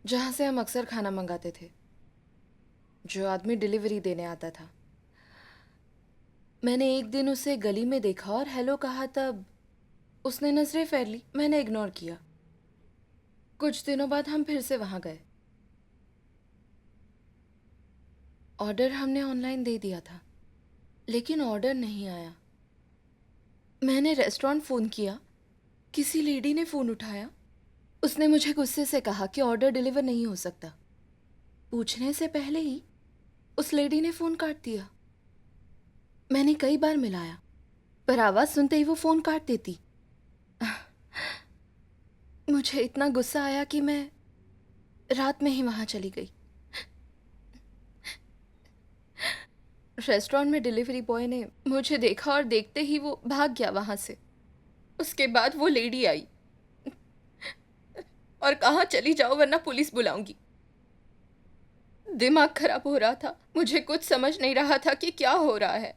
जहाँ से हम अक्सर खाना मंगाते थे। जो आदमी डिलीवरी देने आता था। मैंने एक दिन उसे गली में देखा और हेलो कहा, तब उसने नजरें फेर ली। मैंने इग्नोर किया। कुछ दिनों बाद हम फिर से वहां गए। ऑर्डर हमने ऑनलाइन दे दिया था, लेकिन ऑर्डर नहीं आया। मैंने रेस्टोरेंट फ़ोन किया। किसी लेडी ने फ़ोन उठाया। उसने मुझे गुस्से से कहा कि ऑर्डर डिलीवर नहीं हो सकता। पूछने से पहले ही उस लेडी ने फ़ोन काट दिया। मैंने कई बार मिलाया, पर आवाज़ सुनते ही वो फ़ोन काट देती। मुझे इतना गुस्सा आया कि मैं रात में ही वहां चली गई। रेस्टोरेंट में डिलीवरी बॉय ने मुझे देखा और देखते ही वो भाग गया वहां से। उसके बाद वो लेडी आई और कहा, चली जाओ वरना पुलिस बुलाऊंगी। दिमाग खराब हो रहा था। मुझे कुछ समझ नहीं रहा था कि क्या हो रहा है।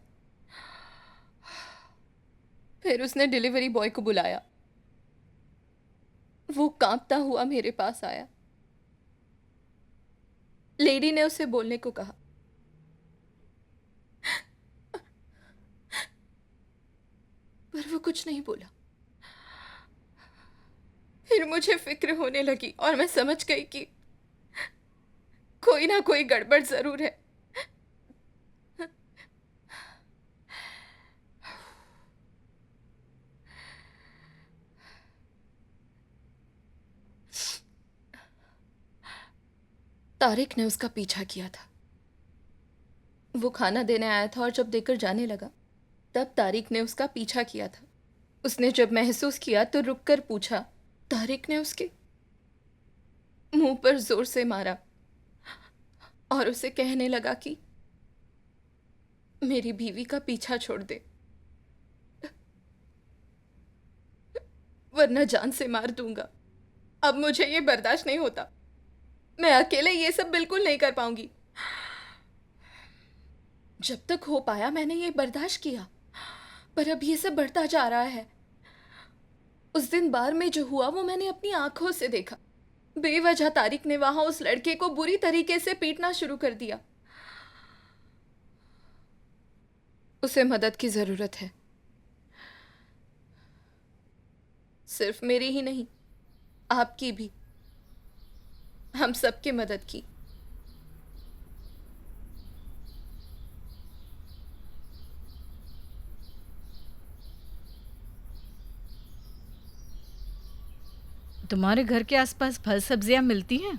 फिर उसने डिलीवरी बॉय को बुलाया। वो कांपता हुआ मेरे पास आया। लेडी ने उसे बोलने को कहा, पर वो कुछ नहीं बोला। फिर मुझे फिक्र होने लगी और मैं समझ गई कि कोई ना कोई गड़बड़ जरूर है। तारिक ने उसका पीछा किया था। वो खाना देने आया था और जब देकर जाने लगा, तब तारिक ने उसका पीछा किया था। उसने जब महसूस किया तो रुककर पूछा। तारिक ने उसके मुंह पर जोर से मारा और उसे कहने लगा कि मेरी बीवी का पीछा छोड़ दे, वरना जान से मार दूंगा। अब मुझे ये बर्दाश्त नहीं होता। मैं अकेले ये सब बिल्कुल नहीं कर पाऊंगी। जब तक हो पाया मैंने ये बर्दाश्त किया, पर अब ये सब बढ़ता जा रहा है। उस दिन बार में जो हुआ वो मैंने अपनी आंखों से देखा। बेवजह तारिक ने वहां उस लड़के को बुरी तरीके से पीटना शुरू कर दिया। उसे मदद की जरूरत है, सिर्फ मेरी ही नहीं, आपकी भी, हम सबकी मदद की। तुम्हारे घर के आसपास फल सब्जियां मिलती हैं?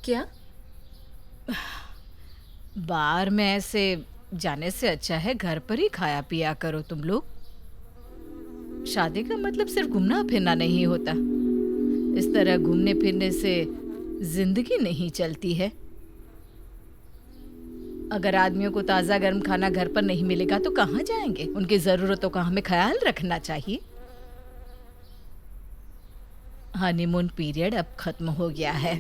क्या? बाहर में ऐसे जाने से अच्छा है घर पर ही खाया पिया करो तुम लोग। शादी का मतलब सिर्फ घूमना फिरना नहीं होता। इस तरह घूमने फिरने से जिंदगी नहीं चलती है। अगर आदमियों को ताज़ा गर्म खाना घर पर नहीं मिलेगा तो कहाँ जाएंगे? उनकी ज़रूरतों का हमें ख्याल रखना चाहिए। हनीमून पीरियड अब खत्म हो गया है।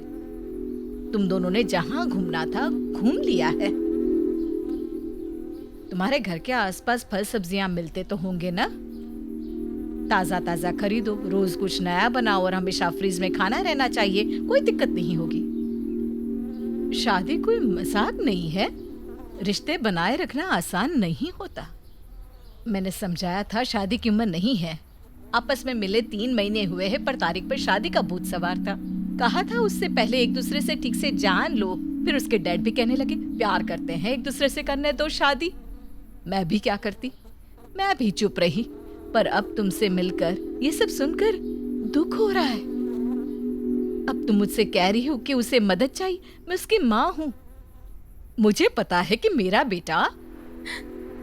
तुम दोनों ने जहां घूमना था घूम लिया है। तुम्हारे घर के आसपास फल सब्जियां मिलते तो होंगे ना? ताजा ताजा खरीदो, रोज कुछ नया बनाओ और हमेशा फ्रिज में खाना रहना चाहिए। कोई दिक्कत नहीं होगी। शादी कोई मजाक नहीं है। रिश्ते बनाए रखना आसान नहीं होता। मैंने समझाया था शादी की उम्र नहीं है। आपस में मिले 3 महीने हुए हैं पर तारीख पर शादी का भूत सवार था। कहा था उससे पहले एक दूसरे से ठीक से जान लो। फिर उसके डैड भी कहने लगे प्यार करते हैं एक दूसरे से करने दो शादी। मैं भी क्या करती, मैं भी चुप रही। पर अब तुमसे मिलकर ये सब सुनकर दुख हो रहा है। अब तुम मुझसे कह रही हो कि उसे मदद चाहिए। मैं उसकी माँ हूँ। मुझे पता है कि मेरा बेटा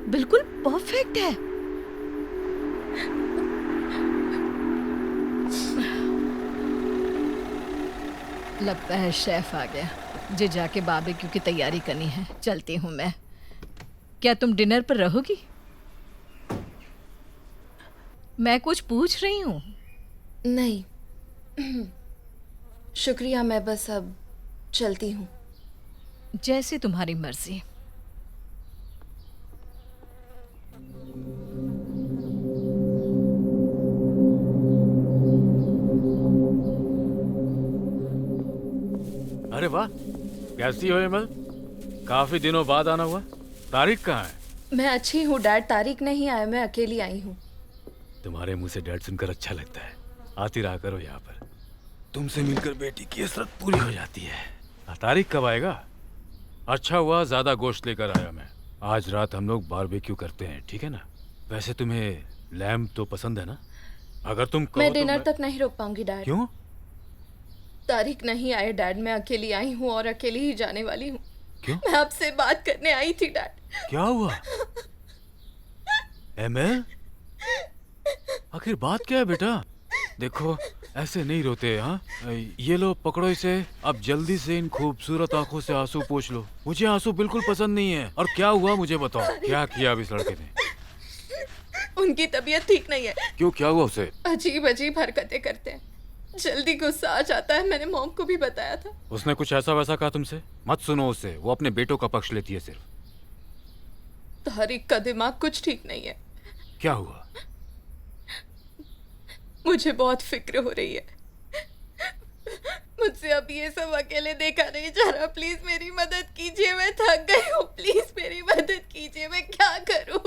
बिल्कुल परफेक्ट है। लगता है शेफ आ गया। मुझे जाके बारबेक्यू की तैयारी करनी है। चलती हूँ मैं। क्या तुम डिनर पर रहोगी? मैं कुछ पूछ रही हूँ। नहीं, शुक्रिया, मैं बस अब चलती हूँ। जैसे तुम्हारी मर्जी। अरे वाह, कैसी हो हेमल? काफी दिनों बाद आना हुआ। तारिक कहाँ है? मैं अच्छी हूँ डैड, तारिक नहीं आया, मैं अकेली आई हूँ। तुम्हारे मुंह से डैड सुनकर अच्छा लगता है। आती रहा करो यहाँ पर। तुमसे मिलकर बेटी की हसरत पूरी हो जाती है। तारिक कब आएगा? अच्छा हुआ ज्यादा गोश्त लेकर आया मैं। आज रात हम लोग बारबेक्यू करते हैं, ठीक है ना? वैसे तुम्हें लैम्ब तो पसंद है ना? अगर तुम कहो मैं तो डिनर तक नहीं रुक पाऊंगी डैड। क्यों? तारिक नहीं आए डैड, मैं अकेली आई हूँ और अकेली ही जाने वाली हूँ। क्यों? मैं आपसे बात करने आई थी डैड। क्या हुआ? एमएल, आखिर बात क्या है बेटा? देखो, ऐसे नहीं रोते। हाँ, ये लो पकड़ो इसे। अब जल्दी से इन खूबसूरत आंखों से आंसू पोंछ लो। मुझे आंसू बिल्कुल पसंद नहीं है। और क्या हुआ मुझे बताओ, क्या किया अब इस लड़के ने? उनकी तबीयत ठीक नहीं है। क्यों, क्या हुआ उसे? अजीब अजीब हरकतें करते हैं, जल्दी गुस्सा आ जाता है। मैंने मॉम को भी बताया था। उसने कुछ ऐसा वैसा कहा तुमसे? मत सुनो उसे, वो अपने बेटों का पक्ष लेती है सिर्फ। तारिक का दिमाग कुछ ठीक नहीं है। क्या हुआ? मुझे बहुत फिक्र हो रही है। मुझसे अब ये सब अकेले देखा नहीं जा रहा। प्लीज मेरी मदद कीजिए, मैं थक गई हूँ। प्लीज मेरी मदद कीजिए, मैं क्या करूँ?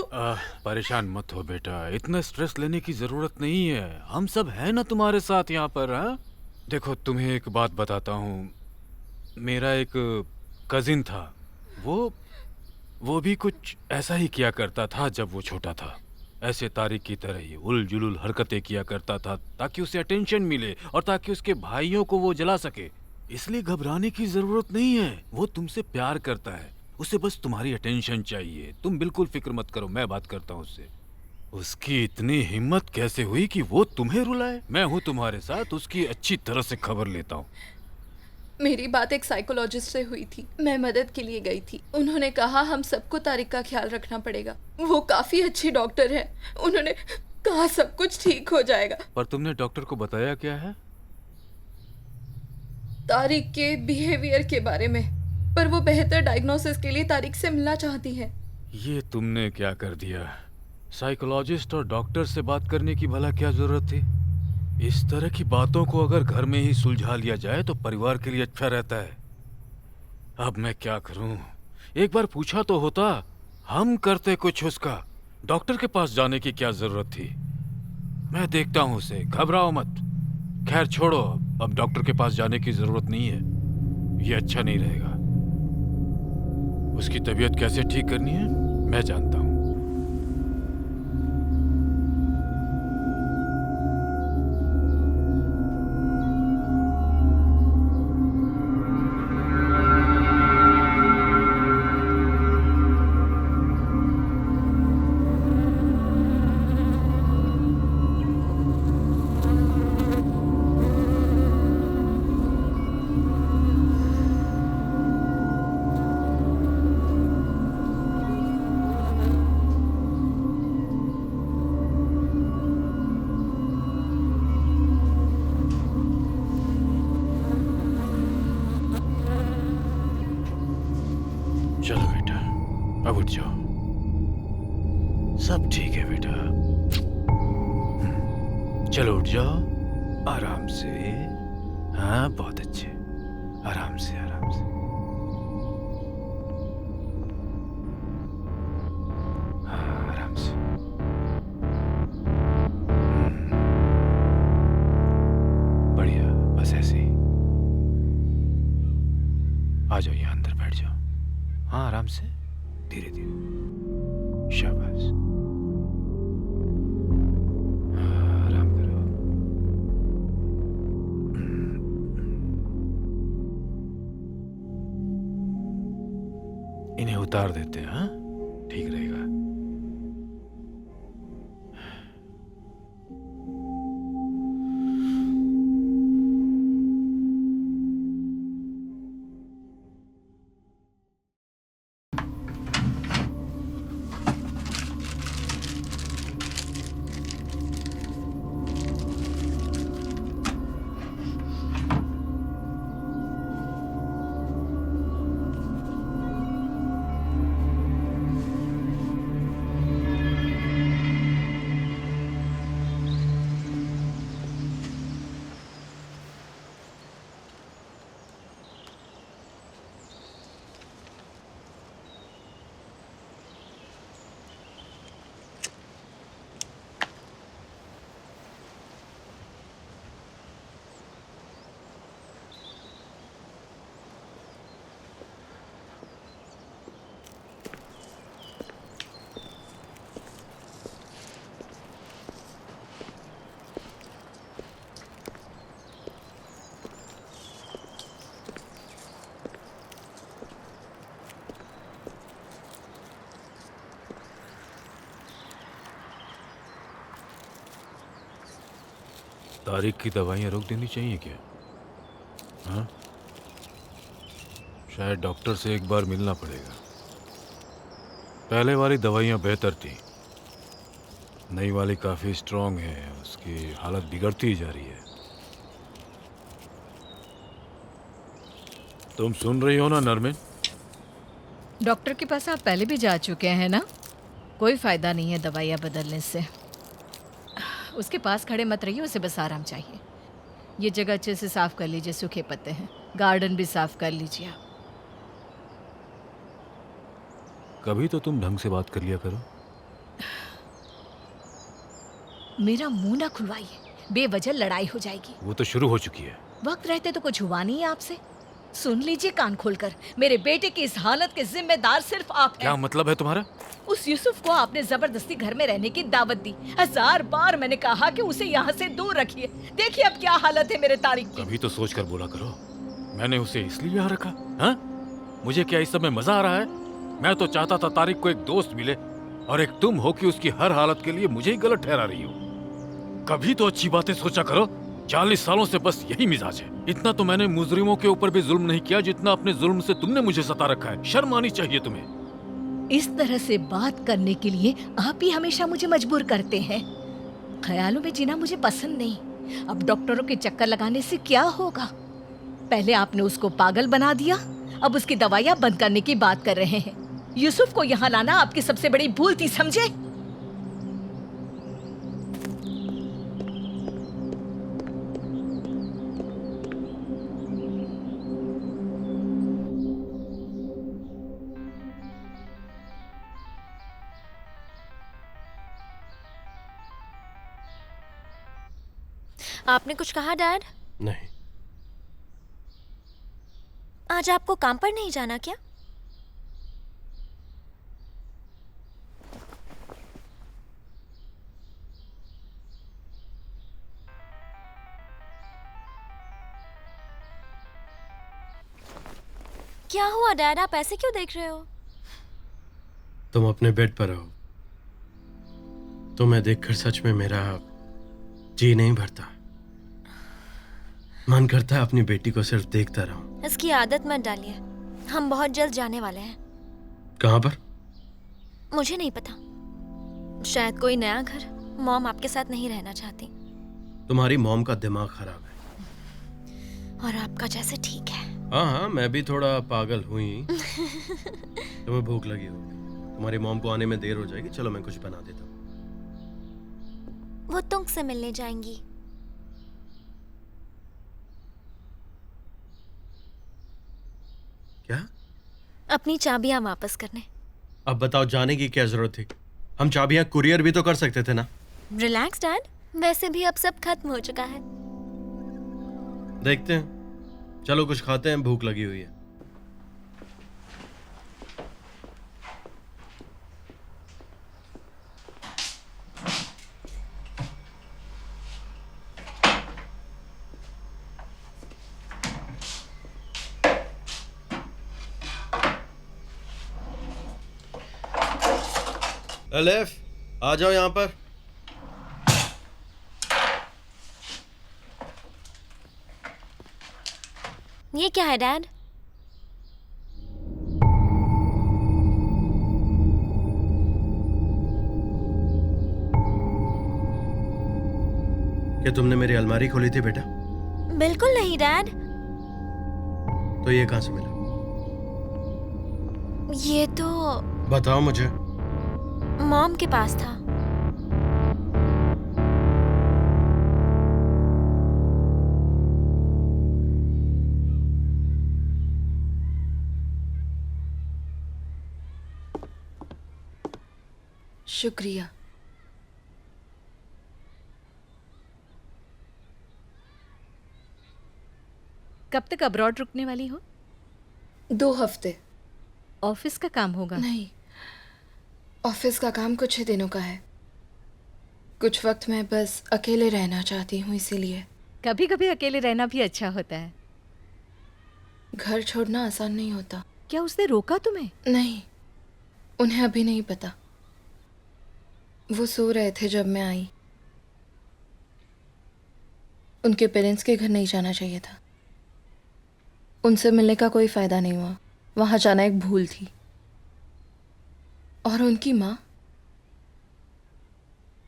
परेशान मत हो बेटा, इतना स्ट्रेस लेने की जरूरत नहीं है। हम सब हैं ना तुम्हारे साथ यहाँ पर। हाँ, देखो तुम्हें एक बात बताता हूँ। मेरा एक कजिन था, वो भी कुछ ऐसा ही किया करता था जब वो छोटा था। ऐसे तारिक की तरह ही उल जुलुल हरकतें किया करता था ताकि उसे अटेंशन मिले और ताकि उसके भाइयों को वो जला सके। इसलिए घबराने की जरूरत नहीं है। वो तुमसे प्यार करता है, उसे बस तुम्हारी अटेंशन चाहिए। तुम बिल्कुल फिक्र मत करो, मैं बात करता हूँ उससे। उसकी इतनी हिम्मत कैसे हुई कि वो तुम्हें रुलाए? मैं हूँ तुम्हारे साथ, उसकी अच्छी तरह से खबर लेता हूँ। मेरी बात एक साइकोलॉजिस्ट से हुई थी, मैं मदद के लिए गई थी। उन्होंने कहा हम सबको तारिक का ख्याल रखना पड़ेगा। वो काफी अच्छी डॉक्टर है। उन्होंने कहा सब कुछ ठीक हो जाएगा। पर तुमने डॉक्टर को बताया क्या है? तारिक के बिहेवियर के बारे में, पर वो बेहतर डायग्नोसिस के लिए तारिक से मिलना चाहती है। ये तुमने क्या कर दिया? साइकोलॉजिस्ट और डॉक्टर से बात करने की भला क्या जरूरत थी? इस तरह की बातों को अगर घर में ही सुलझा लिया जाए तो परिवार के लिए अच्छा रहता है। अब मैं क्या करूं? एक बार पूछा तो होता, हम करते कुछ उसका। डॉक्टर के पास जाने की क्या जरूरत थी? मैं देखता हूं उसे, घबराओ मत। खैर छोड़ो, अब डॉक्टर के पास जाने की जरूरत नहीं है। ये अच्छा नहीं रहेगा। उसकी तबीयत कैसे ठीक करनी है मैं जानता हूं। चलो बेटा, अब उठ जाओ। सब ठीक है बेटा। चलो उठ जाओ, आराम से। हाँ, बहुत अच्छे। आराम से, आराम से। हाँ, आराम से। बढ़िया, बस ऐसे ही। आ जाओ, यहाँ अंदर बैठ जाओ। हाँ, आराम से, धीरे धीरे। शाबाश। हाँ, आराम करो। इन्हें उतार देते हैं। हाँ, ठीक रहेगा। तारिक की दवाइयाँ रोक देनी चाहिए क्या? हाँ, शायद डॉक्टर से एक बार मिलना पड़ेगा। पहले वाली दवाइयाँ बेहतर थी, नई वाली काफी स्ट्रांग है, उसकी हालत बिगड़ती ही जा रही है। तुम सुन रही हो ना नरमिन? डॉक्टर के पास आप पहले भी जा चुके हैं ना? कोई फायदा नहीं है दवाइयाँ बदलने से। उसके पास खड़े मत रहिए, उसे बस आराम चाहिए। ये जगह अच्छे से साफ कर लीजिए, सूखे पत्ते हैं। गार्डन भी साफ कर लीजिए आप। कभी तो तुम ढंग से बात कर लिया करो। मेरा मुंह ना खुलवाइए, बेवजह लड़ाई हो जाएगी। वो तो शुरू हो चुकी है। वक्त रहते तो कुछ हुआ नहीं है आपसे। सुन लीजिए कान खोलकर, मेरे बेटे की इस हालत के जिम्मेदार सिर्फ आप क्या हैं। मतलब है तुम्हारा? उस यूसुफ को आपने जबरदस्ती घर में रहने की दावत दी। 1000 बार मैंने कहा कि उसे यहाँ से दूर रखिए। देखिए अब क्या हालत है मेरे तारिक की। कभी तो सोच कर बोला करो। मैंने उसे इसलिए यहाँ रखा? हाँ? मुझे क्या इस सब में मजा आ रहा है? मैं तो चाहता था तारिक को एक दोस्त मिले, और एक तुम हो कि उसकी हर हालत के लिए मुझे ही गलत ठहरा रही हो। कभी तो अच्छी बातें सोचा करो। 40 सालों से बस यही मिजाज है। इतना तो मैंने मुजरिमों के ऊपर भी जुल्म नहीं किया जितना अपने जुल्म से तुमने मुझे सता रखा है। शर्म आनी चाहिए तुम्हें। इस तरह से बात करने के लिए आप ही हमेशा मुझे मजबूर करते हैं। ख्यालों में जीना मुझे पसंद नहीं। अब डॉक्टरों के चक्कर लगाने से क्या होगा? पहले आपने उसको पागल बना दिया, अब उसकी दवाइयां बंद करने की बात कर रहे हैं। यूसुफ को यहाँ लाना आपकी सबसे बड़ी भूल थी, समझे? आपने कुछ कहा डैड? नहीं। आज आपको काम पर नहीं जाना क्या? क्या हुआ डैड, आप ऐसे क्यों देख रहे हो? तुम अपने बेड पर रहो। तुम्हें देखकर सच में मेरा जी नहीं भरता। मन करता है अपनी बेटी को सिर्फ देखता रहूं। इसकी आदत मत डालिए, हम बहुत जल्द जाने वाले हैं। कहां पर? मुझे नहीं पता, शायद कोई नया घर। मॉम आपके साथ नहीं रहना चाहती। तुम्हारी मॉम का दिमाग खराब है। और आपका जैसे ठीक है। हाँ हाँ, मैं भी थोड़ा पागल हुई। तुम्हें भूख लगी होगी, तुम्हारी मॉम को आने में देर हो जाएगी। चलो मैं कुछ बना देता हूँ। वो तुमसे मिलने जाएंगी। क्या? अपनी चाबियां वापस करने। अब बताओ, जाने की क्या जरूरत थी? हम चाबियां कुरियर भी तो कर सकते थे ना। रिलैक्स डैड, वैसे भी अब सब खत्म हो चुका है। देखते हैं। चलो कुछ खाते हैं, भूख लगी हुई है। अलेफ, आ जाओ यहाँ पर। ये क्या है डैड? क्या तुमने मेरी अलमारी खोली थी बेटा? बिल्कुल नहीं डैड। तो ये कहाँ से मिला? ये तो बताओ मुझे। मॉम के पास था। शुक्रिया। कब तक अब्रॉड रुकने वाली हो? 2 हफ्ते। ऑफिस का काम होगा? नहीं, ऑफिस का काम कुछ ही दिनों का है। कुछ वक्त मैं बस अकेले रहना चाहती हूँ, इसीलिए। कभी कभी अकेले रहना भी अच्छा होता है। घर छोड़ना आसान नहीं होता। क्या उसने रोका तुम्हें? नहीं, उन्हें अभी नहीं पता। वो सो रहे थे जब मैं आई। उनके पेरेंट्स के घर नहीं जाना चाहिए था। उनसे मिलने का कोई फ़ायदा नहीं हुआ। वहाँ जाना एक भूल थी। और उनकी माँ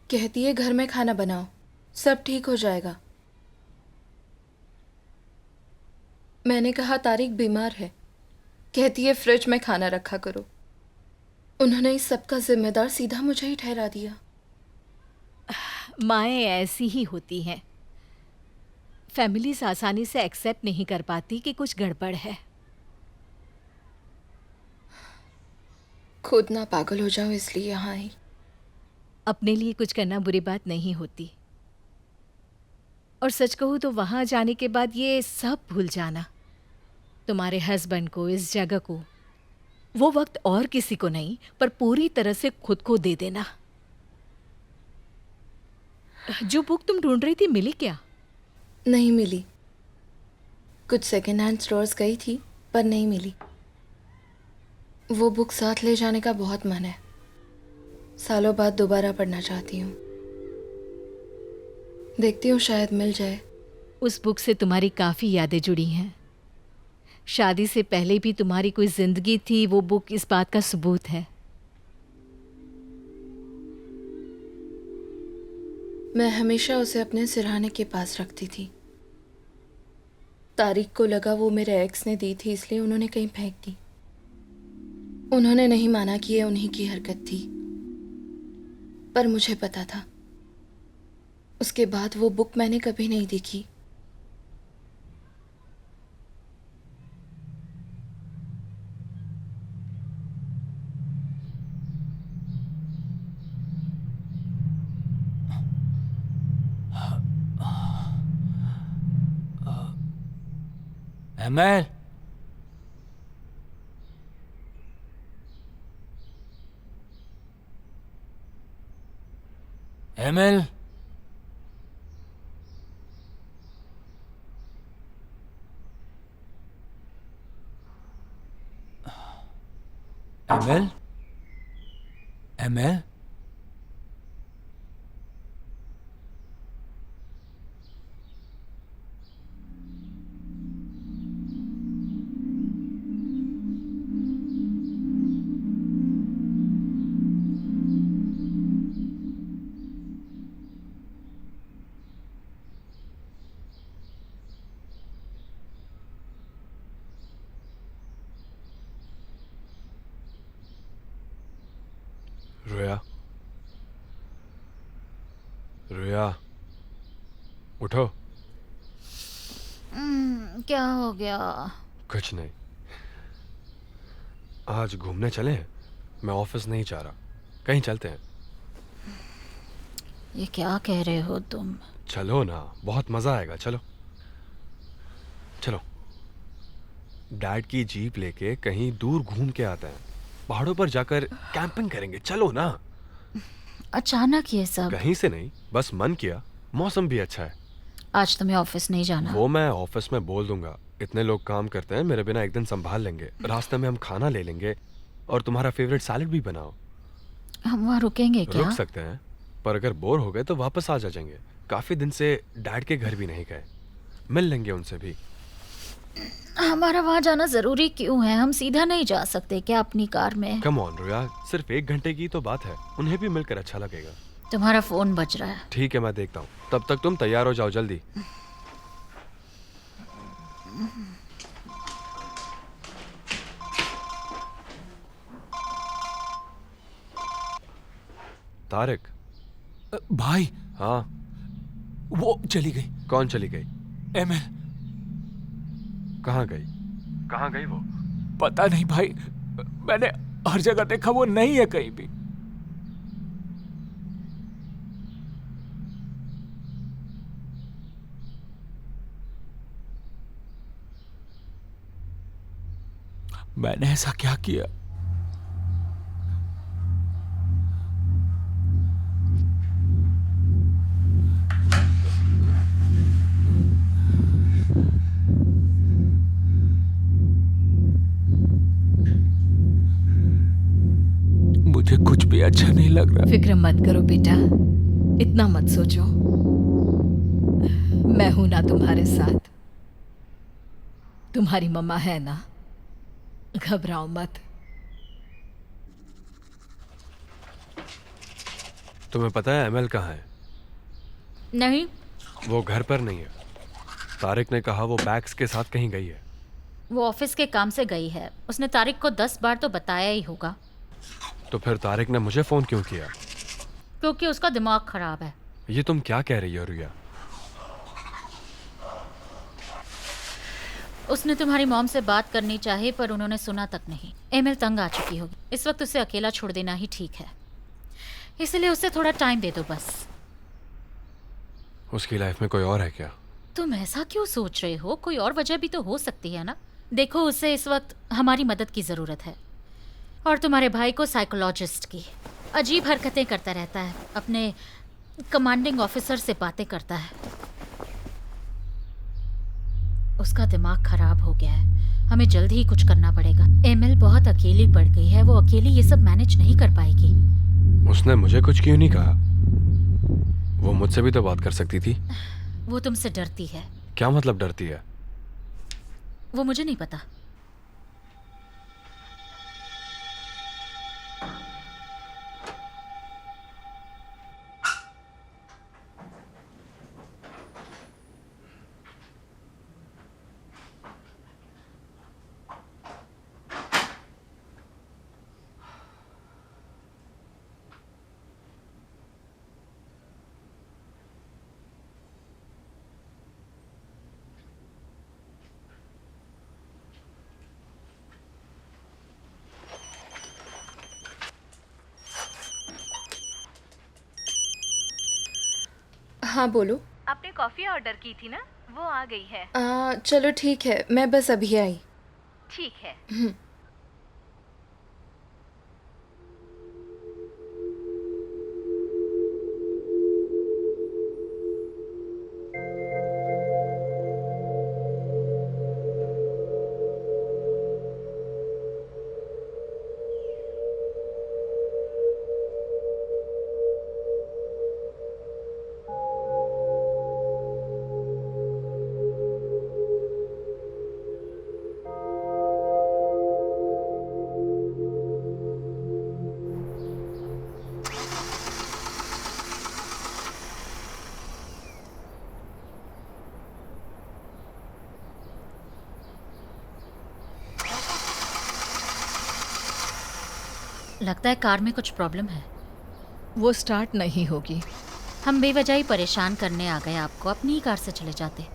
कहती है घर में खाना बनाओ, सब ठीक हो जाएगा। मैंने कहा तारिक बीमार है, कहती है फ्रिज में खाना रखा करो। उन्होंने इस सब का जिम्मेदार सीधा मुझे ही ठहरा दिया। माएँ ऐसी ही होती हैं। फैमिलीज आसानी से एक्सेप्ट नहीं कर पाती कि कुछ गड़बड़ है। खुद ना पागल हो जाऊं इसलिए यहाँ आई। अपने लिए कुछ करना बुरी बात नहीं होती। और सच कहूँ तो वहाँ जाने के बाद ये सब भूल जाना, तुम्हारे हस्बैंड को, इस जगह को, वो वक्त और किसी को नहीं पर पूरी तरह से खुद को दे देना। जो बुक तुम ढूंढ रही थी मिली क्या? नहीं मिली। कुछ सेकेंड हैंड स्टोर्स गई थी पर नहीं मिली। वो बुक साथ ले जाने का बहुत मन है। सालों बाद दोबारा पढ़ना चाहती हूँ। देखती हूँ शायद मिल जाए। उस बुक से तुम्हारी काफ़ी यादें जुड़ी हैं। शादी से पहले भी तुम्हारी कोई जिंदगी थी, वो बुक इस बात का सबूत है। मैं हमेशा उसे अपने सिरहाने के पास रखती थी। तारिक को लगा वो मेरे एक्स ने दी थी, इसलिए उन्होंने कहीं फेंक दी। उन्होंने नहीं माना कि ये उन्हीं की हरकत थी, पर मुझे पता था। उसके बाद वो बुक मैंने कभी नहीं देखी। एमएल, एमएल, एमएल, एमएल, रोया, रोया, उठो। क्या हो गया? कुछ नहीं। आज घूमने चले? मैं ऑफिस नहीं जा रहा, कहीं चलते हैं। ये क्या कह रहे हो तुम? चलो ना, बहुत मजा आएगा। चलो चलो, डैड की जीप लेके कहीं दूर घूम के आते हैं। पहाड़ों पर जाकर कैंपिंग करेंगे। चलो ना। अचानक ये सब? कहीं से नहीं, बस मन किया। मौसम भी अच्छा है। आज तुम्हें ऑफिस नहीं जाना? वो मैं ऑफिस में बोल दूंगा। इतने लोग काम करते हैं, मेरे बिना एक दिन संभाल लेंगे। रास्ते में हम खाना ले लेंगे और तुम्हारा फेवरेट सैलेड भी बनाओ। हम वहाँ रुकेंगे क्या? रुक सकते हैं, पर अगर बोर हो गए तो वापस आ जाएंगे। काफी दिन से डैड के घर भी नहीं गए, मिल लेंगे उनसे भी। हमारा वहाँ जाना जरूरी क्यों है? हम सीधा नहीं जा सकते क्या अपनी कार में? कम ऑन रोया, सिर्फ 1 घंटे की तो बात है। उन्हें भी मिलकर अच्छा लगेगा। तुम्हारा फोन बज रहा है। ठीक है, मैं देखता हूँ। तब तक तुम तैयार हो जाओ जल्दी। तारिक। भाई, हाँ। वो चली गई। कौन चली गई? एमएल। कहाँ गई? कहाँ गई वो? पता नहीं भाई, मैंने हर जगह देखा, वो नहीं है कहीं भी। मैंने ऐसा क्या किया? मुझे कुछ भी अच्छा नहीं लग रहा। फिक्र मत करो बेटा, इतना मत सोचो। मैं हूं ना तुम्हारे साथ। तुम्हारी मम्मा है ना, घबराओ मत। तुम्हें पता है एमएल कहाँ है? नहीं, वो घर पर नहीं है। तारिक ने कहा वो बैग्स के साथ कहीं गई है। वो ऑफिस के काम से गई है। उसने तारिक को 10 बार तो बताया ही होगा। तो फिर तारिक ने मुझे फोन क्यों किया? क्योंकि उसका दिमाग खराब है। ये तुम क्या कह रही हो रुया? उसने तुम्हारी मॉम से बात करनी चाहिए पर उन्होंने सुना तक नहीं। एमिल तंग आ चुकी होगी। इस वक्त उसे अकेला छोड़ देना ही ठीक है, इसलिए उसे थोड़ा टाइम दे दो बस। उसकी लाइफ में कोई और है क्या? तुम ऐसा क्यों सोच रहे हो? कोई और वजह भी तो हो सकती है ना। देखो, उसे इस वक्त हमारी मदद की ज़रूरत है, और तुम्हारे भाई को साइकोलॉजिस्ट की। अजीब हरकतें करता रहता है, अपने कमांडिंग ऑफिसर से बातें करता है। उसका दिमाग खराब हो गया है। हमें जल्द ही कुछ करना पड़ेगा। एमिल बहुत अकेली पड़ गई है। वो अकेली ये सब मैनेज नहीं कर पाएगी। उसने मुझे कुछ क्यों नहीं कहा? वो मुझसे भी तो बात कर सकती थी। वो तुमसे डरती है। क्या मतलब डरती है? वो मुझे नहीं पता। हाँ बोलो। आपने कॉफी ऑर्डर की थी ना, वो आ गई है। चलो ठीक है, मैं बस अभी आई। ठीक है। लगता है कार में कुछ प्रॉब्लम है। वो स्टार्ट नहीं होगी। हम बेवजह ही परेशान करने आ गए आपको। अपनी ही कार से चले जाते।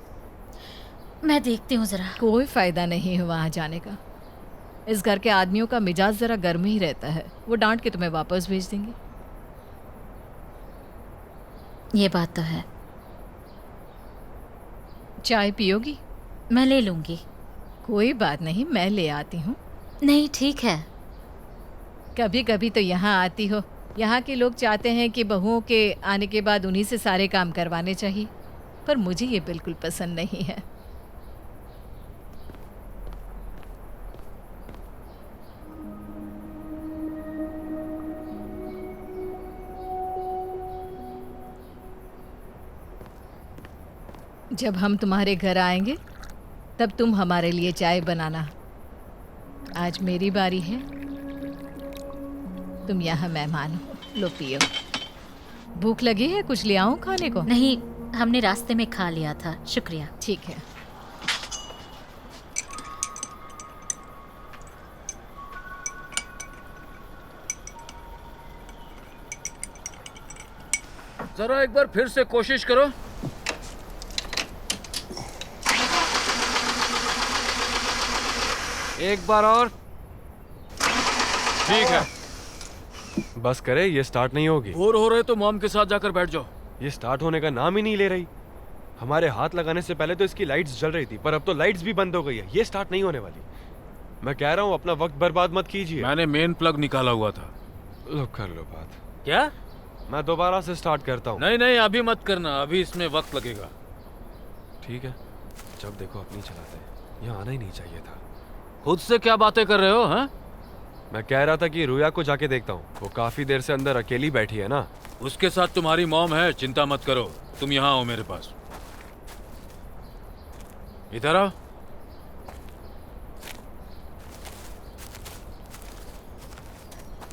मैं देखती हूँ जरा। कोई फायदा नहीं है वहाँ जाने का। इस घर के आदमियों का मिजाज जरा गर्म ही रहता है। वो डांट के तुम्हें वापस भेज देंगे। ये बात तो है। चाय पियोगी? मैं ले लूँगी। कोई बात नहीं, मैं ले आती हूँ। नहीं, ठीक है। कभी कभी तो यहाँ आती हो। यहाँ के लोग चाहते हैं कि बहुओं के आने के बाद उन्हीं से सारे काम करवाने चाहिए, पर मुझे ये बिल्कुल पसंद नहीं है। जब हम तुम्हारे घर आएंगे तब तुम हमारे लिए चाय बनाना। आज मेरी बारी है। तुम यहाँ मेहमान हो, लो पियो। भूख लगी है? कुछ ले आऊं खाने को? नहीं, हमने रास्ते में खा लिया था, शुक्रिया। ठीक है। जरा एक बार फिर से कोशिश करो। एक बार और। ठीक है। बस करे, ये स्टार्ट नहीं होगी। बोर हो रहे तो मॉम के साथ जाकर बैठ जाओ। ये स्टार्ट होने का नाम ही नहीं ले रही। हमारे हाथ लगाने से पहले तो इसकी लाइट्स जल रही थी, पर अब तो लाइट्स भी बंद हो गई है। ये स्टार्ट नहीं होने वाली। मैं कह रहा हूँ अपना वक्त बर्बाद मत कीजिए। मैंने मेन प्लग निकाला हुआ था। लो कर लो बात। क्या? मैं दोबारा से स्टार्ट करता हूँ। नहीं नहीं, अभी मत करना, अभी इसमें वक्त लगेगा। ठीक है, जब देखो अपनी चलाते हैं। यहाँ आना ही नहीं चाहिए था। खुद से क्या बातें कर रहे हो? हाँ, मैं कह रहा था कि रुया को जाके देखता हूँ। वो काफी देर से अंदर अकेली बैठी है ना। उसके साथ तुम्हारी मॉम है, चिंता मत करो। तुम यहाँ आओ मेरे पास। इधर आ।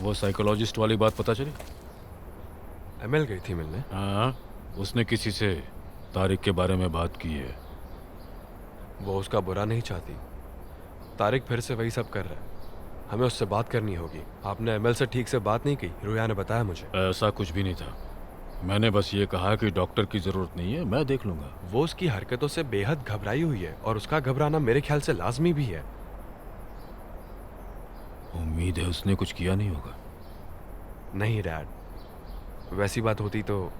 वो साइकोलॉजिस्ट वाली बात पता चली? एमएल गई थी मिलने। हाँ, उसने किसी से तारिक के बारे में बात की है। वो उसका बुरा नहीं चाहती। तारिक फिर से वही सब कर रहा है। हमें उससे बात करनी होगी। आपने एमएल से ठीक से बात नहीं की, रुया ने बताया मुझे। ऐसा कुछ भी नहीं था। मैंने बस ये कहा कि डॉक्टर की जरूरत नहीं है, मैं देख लूंगा। वो उसकी हरकतों से बेहद घबराई हुई है और उसका घबराना मेरे ख्याल से लाजमी भी है। उम्मीद है उसने कुछ किया नहीं होगा। नहीं डैड, वैसी बात होती तो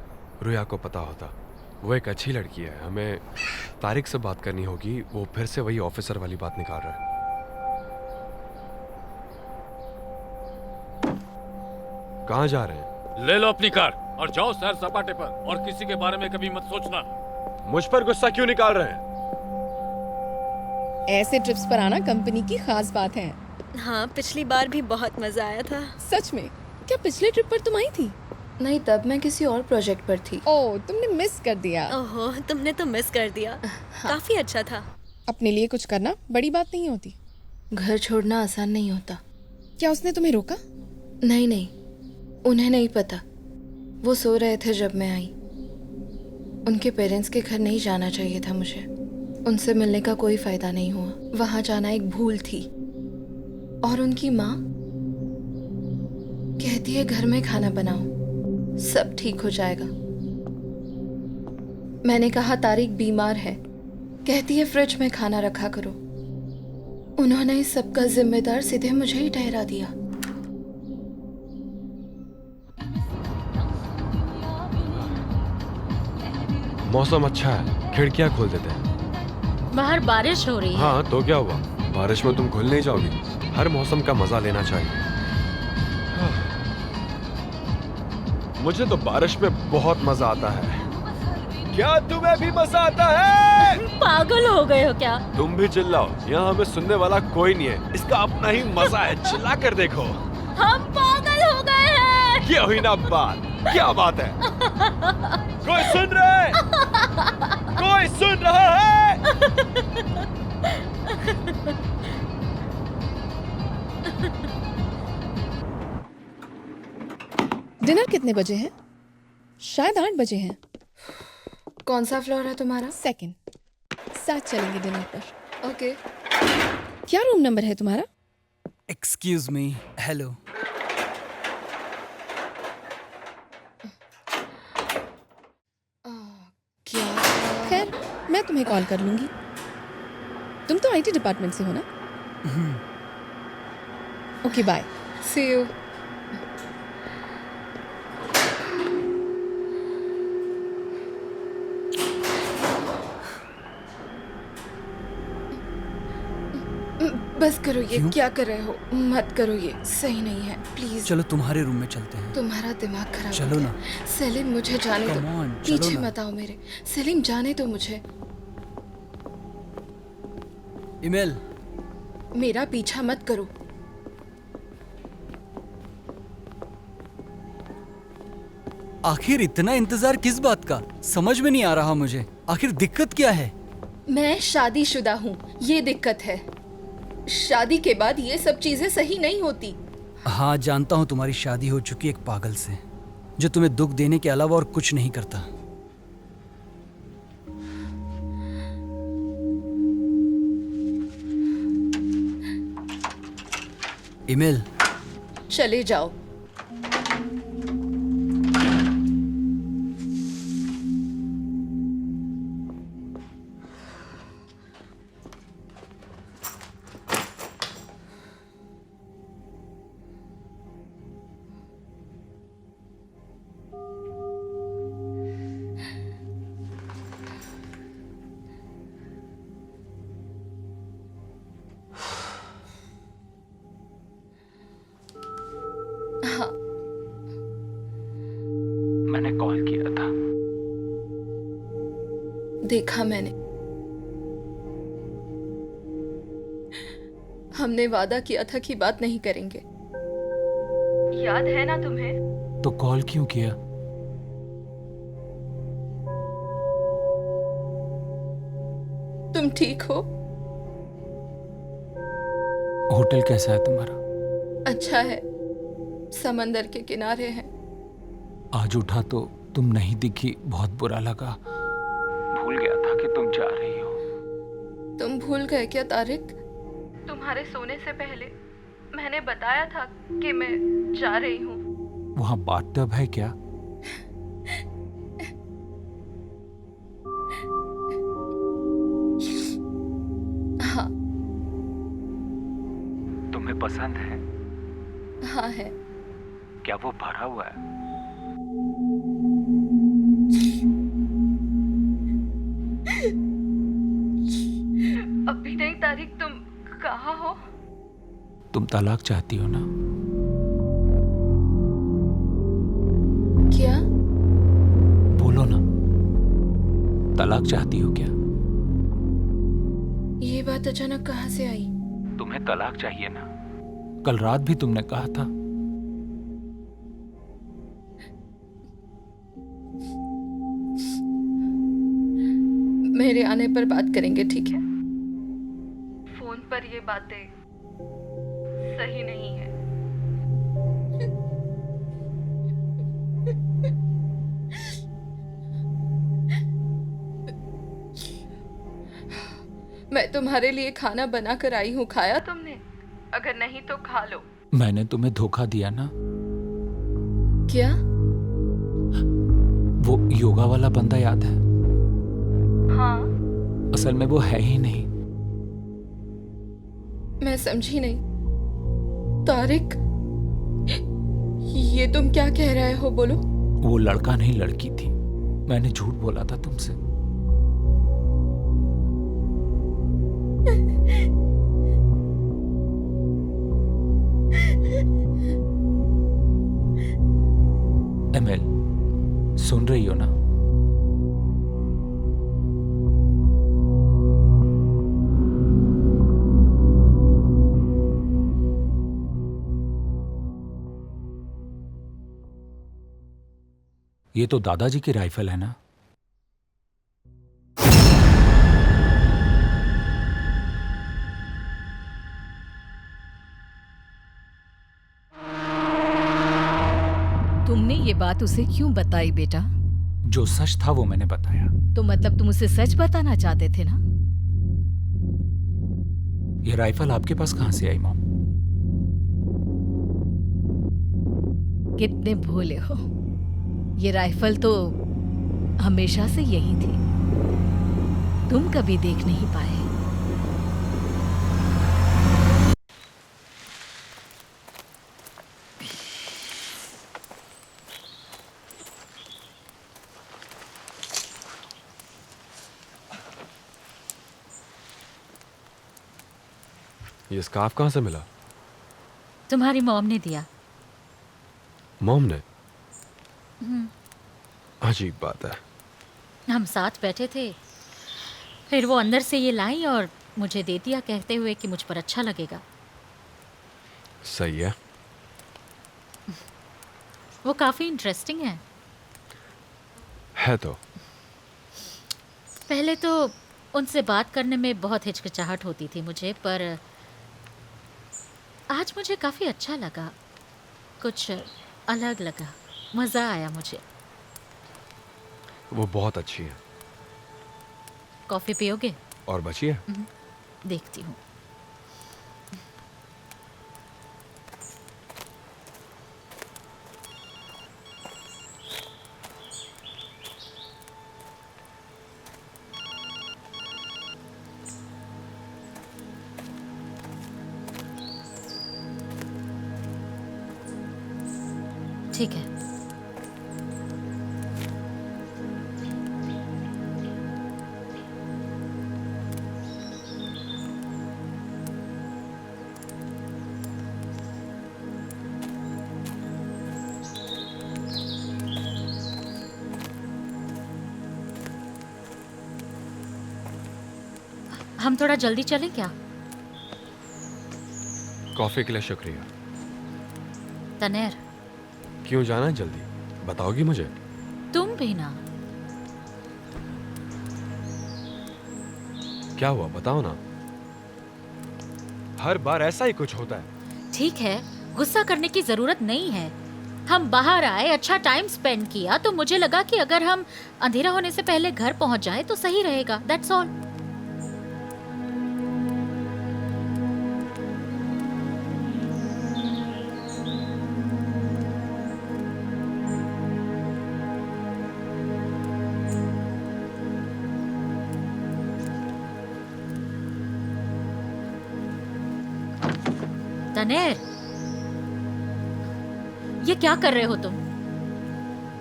रुया को पता होता। वो एक अच्छी लड़की है। हमें तारिक से बात करनी होगी। वो फिर से वही ऑफिसर वाली बात निकाल रहा है। कहाँ जा रहे हैं? ले लो अपनी कार और जाओ सैर सपाटे पर, और किसी के बारे में कभी मत सोचना। मुझ पर गुस्सा क्यों निकाल रहे हैं? ऐसे ट्रिप्स पर आना कंपनी की खास बात है। हाँ, पिछली बार भी बहुत मजा आया था। सच में? क्या पिछले ट्रिप पर तुम आई थी? नहीं, तब मैं किसी और प्रोजेक्ट पर थी। ओह, तुमने मिस कर दिया। ओहो, तुमने तो मिस कर दिया। काफी अच्छा था। अपने लिए कुछ करना बड़ी बात नहीं होती। घर छोड़ना आसान नहीं होता। क्या उसने तुम्हें रोका? नहीं नहीं, उन्हें नहीं पता। वो सो रहे थे जब मैं आई। उनके पेरेंट्स के घर नहीं जाना चाहिए था मुझे। उनसे मिलने का कोई फायदा नहीं हुआ। वहां जाना एक भूल थी। और उनकी माँ कहती है घर में खाना बनाओ, सब ठीक हो जाएगा। मैंने कहा तारिक बीमार है, कहती है फ्रिज में खाना रखा करो। उन्होंने इस सब का जिम्मेदार सीधे मुझे ही ठहरा दिया। मौसम अच्छा है, खिड़कियां खोल देते हैं। बाहर बारिश हो रही है। हाँ तो क्या हुआ, बारिश में तुम घुल नहीं जाओगी। हर मौसम का मजा लेना चाहिए। मुझे तो बारिश में बहुत मजा आता है। क्या तुम्हें भी मजा आता है? पागल हो गए हो क्या? तुम भी चिल्लाओ, यहाँ हमें सुनने वाला कोई नहीं है। इसका अपना ही मजा है, चिल्ला कर देखो। हम पागल हो गए हैं। क्या हुई ना बात? क्या बात है? कोई सुन रहा है? कोई सुन रहा है? डिनर कितने बजे है? शायद 8 बजे हैं। कौन सा फ्लोर है तुम्हारा? सेकंड। साथ चलेंगे डिनर पर। ओके। क्या रूम नंबर है तुम्हारा? Excuse me, hello. क्या? खैर, मैं तुम्हें कॉल कर लूंगी। तुम तो आईटी डिपार्टमेंट से हो ना? Okay, bye. See you. बस करो ये। क्यों? क्या कर रहे हो? मत करो ये, सही नहीं है, प्लीज। चलो तुम्हारे रूम में चलते हैं। तुम्हारा दिमाग खराब चलो हो गया। ना। सेलिम, मुझे जाने दो। Come on, चलो पीछे ना। मत आओ मेरे। सेलिम, जाने दो मुझे। ईमेल। मेरा पीछा मत करो। आखिर इतना इंतजार किस बात का? समझ में नहीं आ रहा मुझे। आखिर दिक्कत क्या है? मैं शादीशुदा हूँ, ये दिक्कत है। शादी के बाद ये सब चीजें सही नहीं होती। हाँ, जानता हूँ तुम्हारी शादी हो चुकी एक पागल से, जो तुम्हें दुख देने के अलावा और कुछ नहीं करता। ईमेल। चले जाओ। मैंने कॉल किया था। देखा मैंने। हमने वादा किया था कि बात नहीं करेंगे। याद है ना तुम्हें? तो कॉल क्यों किया? तुम ठीक हो? होटल कैसा है तुम्हारा? अच्छा है, समंदर के किनारे है। आज उठा तो तुम नहीं दिखी, बहुत बुरा लगा। भूल गया था कि तुम जा रही हो। तुम भूल गए क्या तारिक? तुम्हारे सोने से पहले मैंने बताया था कि मैं जा रही हूँ। वहाँ बाथटब है क्या? हाँ। तुम्हें पसंद है? हाँ है। क्या वो भरा हुआ है? अभी नहीं तारिक, तुम कहाँ हो? तुम तलाक चाहती हो ना? क्या? बोलो ना, तलाक चाहती हो क्या? ये बात अचानक कहाँ से आई? तुम्हें तलाक चाहिए ना? कल रात भी तुमने कहा था। मेरे आने पर बात करेंगे, ठीक है? फोन पर ये बातें सही नहीं है। मैं तुम्हारे लिए खाना बना कर आई हूँ, खाया तुमने? अगर नहीं तो खा लो। मैंने तुम्हें धोखा दिया ना? क्या? वो योगा वाला बंदा याद है? हाँ। असल में वो है ही नहीं। मैं समझी नहीं। तारिक, ये तुम क्या कह रहे हो? बोलो। वो लड़का नहीं, लड़की थी। मैंने झूठ बोला था तुमसे। एमएल, सुन रही हो ना? ये तो दादाजी की राइफल है ना? तुमने ये बात उसे क्यों बताई बेटा? जो सच था वो मैंने बताया। तो मतलब तुम उसे सच बताना चाहते थे ना? ये राइफल आपके पास कहां से आई मॉम? कितने भोले हो। ये राइफल तो हमेशा से यही थी, तुम कभी देख नहीं पाए। ये स्कार्फ कहाँ से मिला? तुम्हारी मॉम ने दिया। मॉम ने? अजीब बात है। हम साथ बैठे थे, फिर वो अंदर से ये लाई और मुझे दे दिया, कहते हुए कि मुझ पर अच्छा लगेगा। सही है। वो काफ़ी इंटरेस्टिंग है तो पहले तो उनसे बात करने में बहुत हिचकिचाहट होती थी मुझे, पर आज मुझे काफ़ी अच्छा लगा, कुछ अलग लगा, मज़ा आया मुझे। वो बहुत अच्छी है। कॉफ़ी पियोगे? और बची है? देखती हूँ। ठीक है। हम थोड़ा जल्दी चलें क्या? कॉफी के लिए शुक्रिया। तनेर, क्यों जाना है जल्दी? बताओगी मुझे? तुम भी ना। क्या हुआ बताओ ना। हर बार ऐसा ही कुछ होता है। ठीक है, गुस्सा करने की जरूरत नहीं है। हम बाहर आए, अच्छा टाइम स्पेंड किया, तो मुझे लगा कि अगर हम अंधेरा होने से पहले घर पहुंच जाएं तो सही रहेगा। That's all. तनेर, ये क्या कर रहे हो तुम?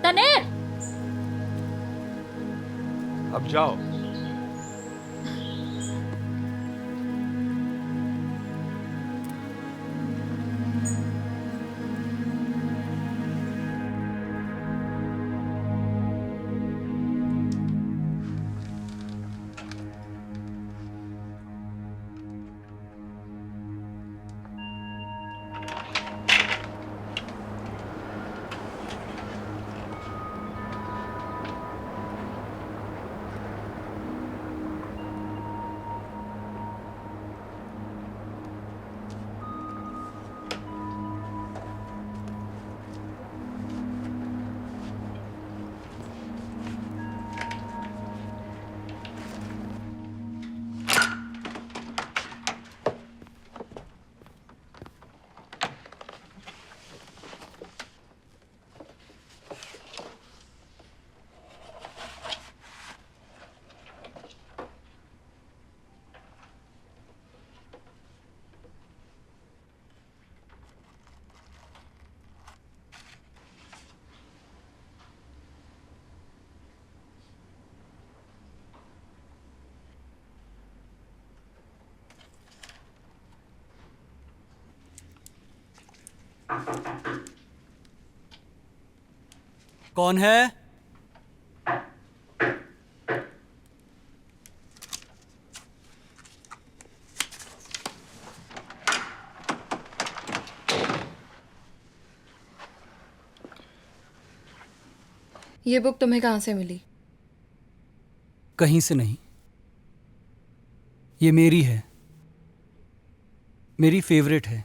तनेर! अब जाओ। कौन है? ये बुक तुम्हें कहाँ से मिली? कहीं से नहीं, ये मेरी है, मेरी फेवरेट है।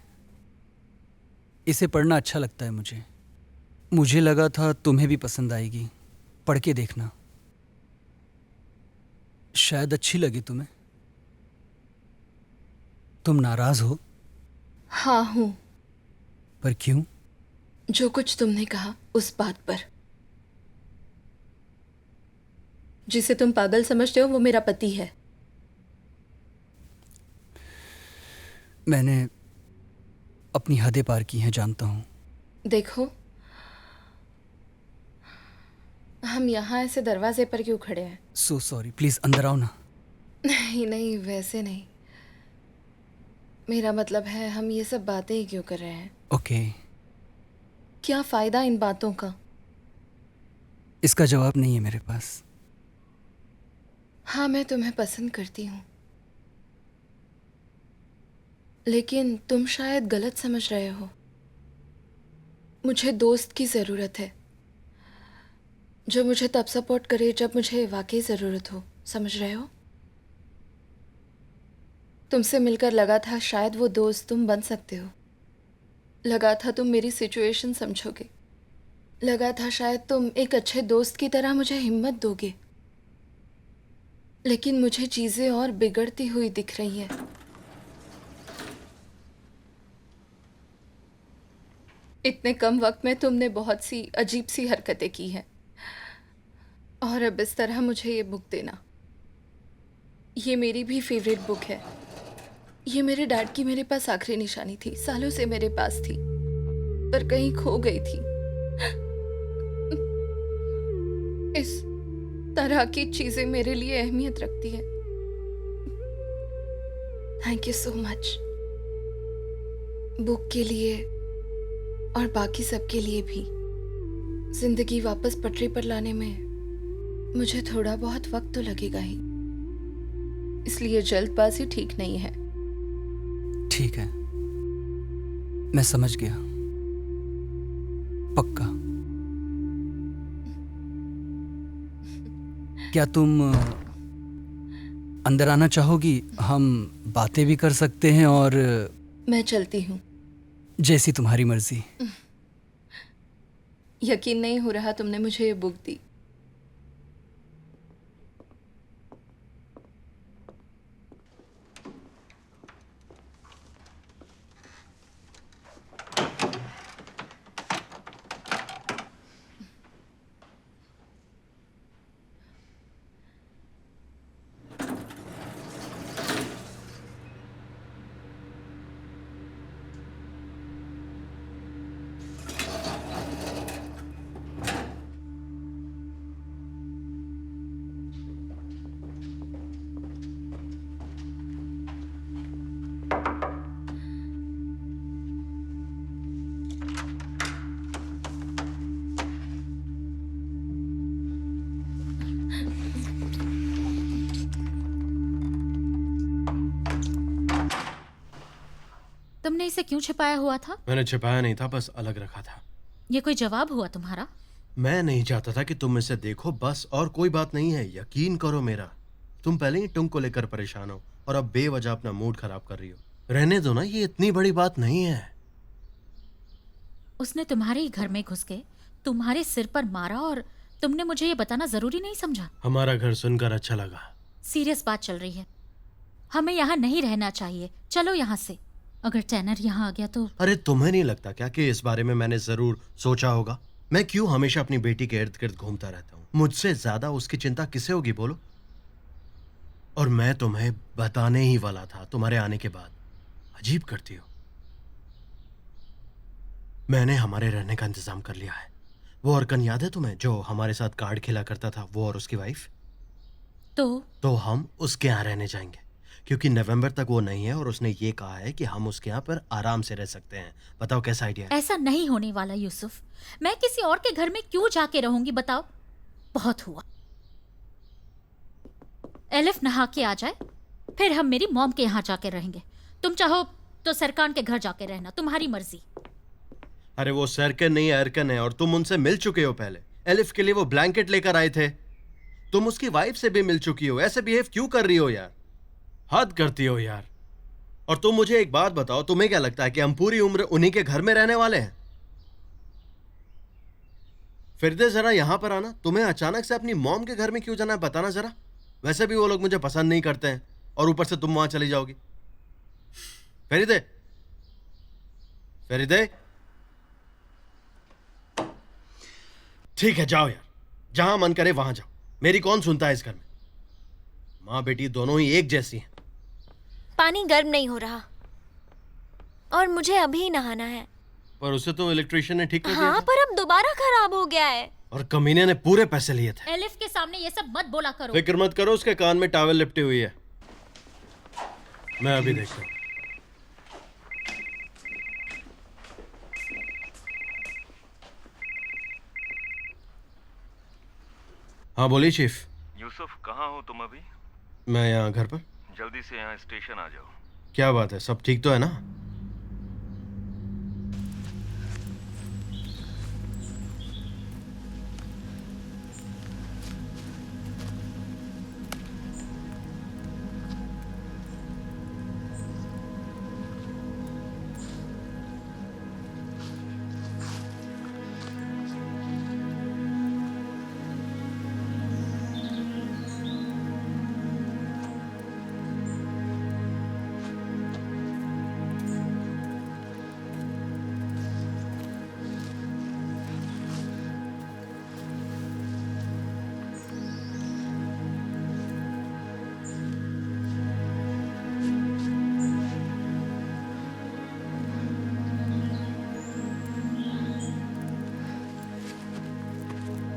इसे पढ़ना अच्छा लगता है मुझे। मुझे लगा था तुम्हें भी पसंद आएगी, पढ़ के देखना, शायद अच्छी लगे तुम्हें। तुम नाराज हो? हाँ हूँ। पर क्यों? जो कुछ तुमने कहा उस बात पर। जिसे तुम पागल समझते हो वो मेरा पति है। मैंने अपनी हदें पार की हैं, जानता हूं। देखो, हम यहाँ ऐसे दरवाजे पर क्यों खड़े हैं? सो सॉरी, प्लीज अंदर आओ ना। नहीं नहीं, वैसे नहीं। मेरा मतलब है, हम ये सब बातें ही क्यों कर रहे हैं? ओके। क्या फायदा इन बातों का? इसका जवाब नहीं है मेरे पास। हाँ, मैं तुम्हें पसंद करती हूँ, लेकिन तुम शायद गलत समझ रहे हो। मुझे दोस्त की ज़रूरत है, जो मुझे तब सपोर्ट करे जब मुझे वाकई ज़रूरत हो। समझ रहे हो? तुमसे मिलकर लगा था शायद वो दोस्त तुम बन सकते हो। लगा था तुम मेरी सिचुएशन समझोगे। लगा था शायद तुम एक अच्छे दोस्त की तरह मुझे हिम्मत दोगे। लेकिन मुझे चीज़ें और बिगड़ती हुई दिख रही हैं। इतने कम वक्त में तुमने बहुत सी अजीब सी हरकतें की हैं, और अब इस तरह मुझे ये बुक देना। ये मेरी भी फेवरेट बुक है। ये मेरे डैड की मेरे पास आखिरी निशानी थी। सालों से मेरे पास थी, पर कहीं खो गई थी। इस तरह की चीजें मेरे लिए अहमियत रखती है। Thank you so much, book के लिए और बाकी सब के लिए भी। जिंदगी वापस पटरी पर लाने में मुझे थोड़ा बहुत वक्त तो लगेगा ही, इसलिए जल्दबाजी ठीक नहीं है। ठीक है, मैं समझ गया। पक्का। क्या तुम अंदर आना चाहोगी? हम बातें भी कर सकते हैं और मैं चलती हूँ। जैसी तुम्हारी मर्जी। यकीन नहीं हो रहा तुमने मुझे ये बुक दी। तुमने इसे क्यों छिपाया हुआ था? मैंने छिपाया नहीं था, बस अलग रखा था। ये कोई जवाब हुआ तुम्हारा? मैं नहीं चाहता था कि तुम इसे देखो, बस, और कोई बात नहीं है। यकीन करो मेरा, तुम पहले ही टुंग को लेकर परेशान हो और अब बेवजह अपना मूड खराब कर रही हो। रहने दो ना, ये इतनी बड़ी बात नहीं है। उसने तुम्हारे ही घर में घुस के तुम्हारे सिर पर मारा और तुमने मुझे ये बताना जरूरी नहीं समझा? हमारा घर सुनकर अच्छा लगा। सीरियस बात चल रही है, हमें यहाँ नहीं रहना चाहिए। चलो यहाँ से। अगर टैनर यहाँ आ गया तो? अरे तुम्हें नहीं लगता क्या कि इस बारे में मैंने जरूर सोचा होगा? मैं क्यों हमेशा अपनी बेटी के इर्द गिर्द घूमता रहता हूँ? मुझसे ज्यादा उसकी चिंता किसे होगी बोलो? और मैं तुम्हें बताने ही वाला था तुम्हारे आने के बाद। अजीब करती हो। मैंने हमारे रहने का इंतजाम कर लिया है। वो अर्कन याद है तुम्हें, जो हमारे साथ कार्ड खेला करता था, वो और उसकी वाइफ? तो हम उसके यहाँ रहने जाएंगे, क्योंकि नवंबर तक वो नहीं है और उसने ये कहा है कि हम उसके यहाँ पर आराम से रह सकते हैं। बताओ कैसा आइडिया है? ऐसा नहीं होने वाला यूसुफ। मैं किसी और के घर में क्यों जाके रहूंगी बताओ? बहुत हुआ। एलिफ नहा के आ जाए, फिर हम मेरी मॉम के यहाँ जाके रहेंगे। तुम चाहो तो सरकान के घर जाके रहना, तुम्हारी मर्जी। अरे वो सरकन नहीं अर्कन है, और तुम उनसे मिल चुके हो पहले। एलिफ के लिए वो ब्लैंकेट लेकर आए थे। तुम उसकी वाइफ से भी मिल चुकी हो। ऐसे बिहेव क्यों कर रही हो यार? हद करती हो यार। और तुम मुझे एक बात बताओ, तुम्हें क्या लगता है कि हम पूरी उम्र उन्हीं के घर में रहने वाले हैं? फिर जरा यहां पर आना। तुम्हें अचानक से अपनी मॉम के घर में क्यों जाना है, बताना जरा। वैसे भी वो लोग मुझे पसंद नहीं करते हैं, और ऊपर से तुम वहां चली जाओगी। फरीदे, फरीदे, ठीक है जाओ यार, जहां मन करे वहां जाओ। मेरी कौन सुनता है इस घर में? माँ बेटी दोनों ही एक जैसी हैं। पानी गर्म नहीं हो रहा और मुझे अभी नहाना है। पर उसे तो इलेक्ट्रिशियन ने ठीक कर दिया हाँ, था। पर अब दोबारा खराब हो गया है। और कमीने ने पूरे पैसे लिए थे। एलिफ के सामने ये सब मत बोला करो। फिक्र मत करो, उसके कान में टॉवेल लिपटी हुई है। मैं अभी देखता हूँ। हाँ बोलिए चीफ। यूसुफ, कहाँ हो तुम अभी? मैं यहाँ घर पर। जल्दी से यहाँ स्टेशन आ जाओ। क्या बात है, सब ठीक तो है ना?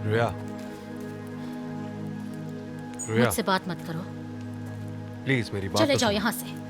रुया, रुया, मुझसे बात मत करो। प्लीज मेरी बात चले तो जाओ सुनो। यहाँ से।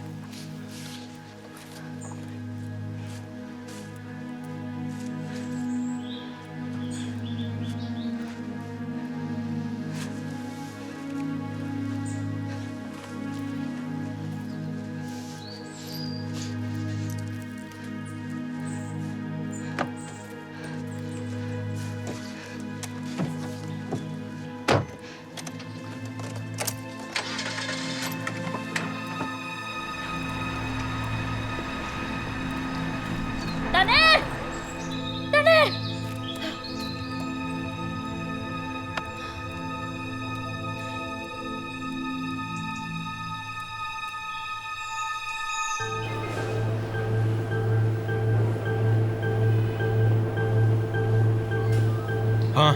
हाँ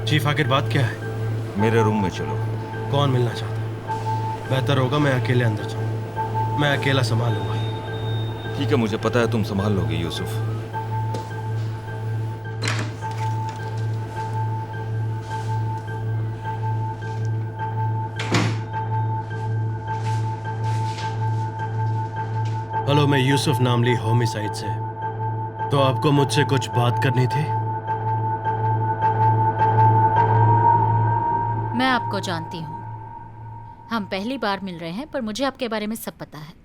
चीफ, आखिर बात क्या है? मेरे रूम में चलो। कौन मिलना चाहता है? बेहतर होगा मैं अकेले अंदर जाऊं। मैं अकेला संभाल लूंगा। ठीक है, मुझे पता है तुम संभाल लोगे यूसुफ। हेलो, मैं यूसुफ नामली होमिसाइड से। तो आपको मुझसे कुछ बात करनी थी? मैं आपको जानती हूँ। हम पहली बार मिल रहे हैं, पर मुझे आपके बारे में सब पता है।